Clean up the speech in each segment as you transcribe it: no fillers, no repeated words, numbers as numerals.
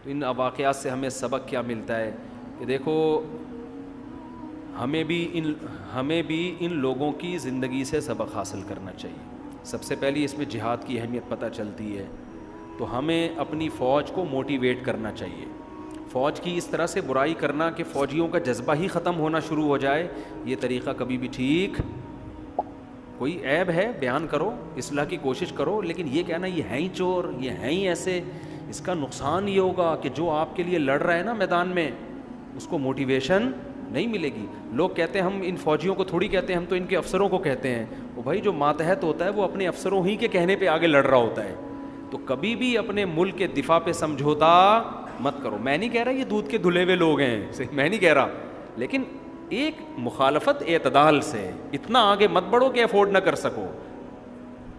تو ان واقعات سے ہمیں سبق کیا ملتا ہے کہ دیکھو ہمیں بھی ان لوگوں کی زندگی سے سبق حاصل کرنا چاہیے. سب سے پہلی اس میں جہاد کی اہمیت پتہ چلتی ہے. تو ہمیں اپنی فوج کو موٹیویٹ کرنا چاہیے. فوج کی اس طرح سے برائی کرنا کہ فوجیوں کا جذبہ ہی ختم ہونا شروع ہو جائے, یہ طریقہ کبھی بھی ٹھیک. کوئی عیب ہے بیان کرو, اصلاح کی کوشش کرو, لیکن یہ کہنا یہ ہیں ہی چور, یہ ہیں ہی ایسے, اس کا نقصان یہ ہوگا کہ جو آپ کے لیے لڑ رہا ہے نا میدان میں اس کو موٹیویشن نہیں ملے گی. لوگ کہتے ہیں ہم ان فوجیوں کو تھوڑی کہتے ہیں, ہم تو ان کے افسروں کو کہتے ہیں. وہ بھائی جو ماتحت ہوتا ہے وہ اپنے افسروں ہی کے کہنے پہ آگے لڑ رہا ہوتا ہے. تو کبھی بھی اپنے ملک کے دفاع پہ سمجھوتا مت کرو. میں نہیں کہہ رہا یہ دودھ کے دھلے ہوئے لوگ ہیں, میں نہیں کہہ رہا, لیکن ایک مخالفت اعتدال سے, اتنا آگے مت بڑھو کہ افورڈ نہ کر سکو.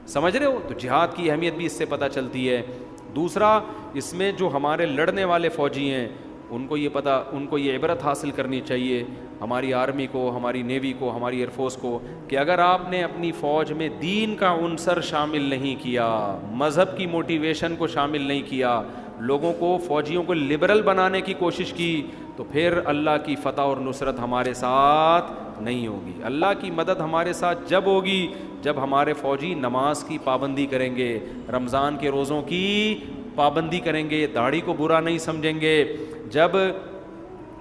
سمجھ رہے ہو؟ تو جہاد کی اہمیت بھی اس سے پتہ چلتی ہے. دوسرا, اس میں جو ہمارے لڑنے والے فوجی ہیں ان کو یہ عبرت حاصل کرنی چاہیے, ہماری آرمی کو, ہماری نیوی کو, ہماری ایئر فورس کو, کہ اگر آپ نے اپنی فوج میں دین کا عنصر شامل نہیں کیا, مذہب کی موٹیویشن کو شامل نہیں کیا, لوگوں کو, فوجیوں کو لبرل بنانے کی کوشش کی, تو پھر اللہ کی فتح اور نصرت ہمارے ساتھ نہیں ہوگی. اللہ کی مدد ہمارے ساتھ جب ہوگی جب ہمارے فوجی نماز کی پابندی کریں گے, رمضان کے روزوں کی پابندی کریں گے, داڑھی کو برا نہیں سمجھیں گے, جب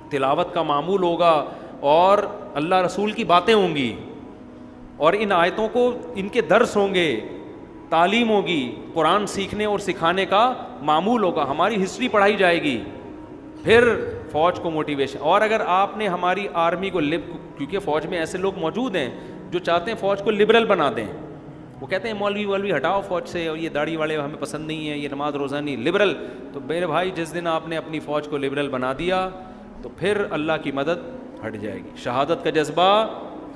تلاوت کا معمول ہوگا اور اللہ رسول کی باتیں ہوں گی اور ان آیتوں کو ان کے درس ہوں گے, تعلیم ہوگی, قرآن سیکھنے اور سکھانے کا معمول ہوگا, ہماری ہسٹری پڑھائی جائے گی, پھر فوج کو موٹیویشن. اور اگر آپ نے ہماری آرمی کو کیونکہ فوج میں ایسے لوگ موجود ہیں جو چاہتے ہیں فوج کو لبرل بنا دیں, وہ کہتے ہیں مولوی ہٹاؤ فوج سے, اور یہ داڑھی والے ہمیں پسند نہیں ہیں, یہ نماز روزہ نہیں, لبرل. تو میرے بھائی جس دن آپ نے اپنی فوج کو لبرل بنا دیا تو پھر اللہ کی مدد ہٹ جائے گی, شہادت کا جذبہ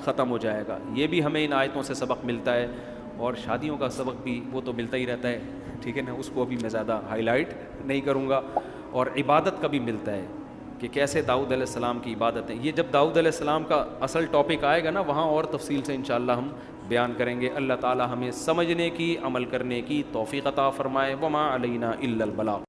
ختم ہو جائے گا. یہ بھی ہمیں ان آیتوں سے سبق ملتا ہے. اور شادیوں کا سبق بھی وہ تو ملتا ہی رہتا ہے, ٹھیک ہے نا, اس کو ابھی میں زیادہ ہائی لائٹ نہیں کروں گا. اور عبادت کا بھی ملتا ہے کہ کیسے داؤد علیہ السلام کی عبادتیں, یہ جب داؤد علیہ السلام کا اصل ٹاپک آئے گا نا وہاں اور تفصیل سے انشاءاللہ ہم بیان کریں گے. اللہ تعالی ہمیں سمجھنے کی, عمل کرنے کی توفیق عطا فرمائے. وما علینا الا البلاغ.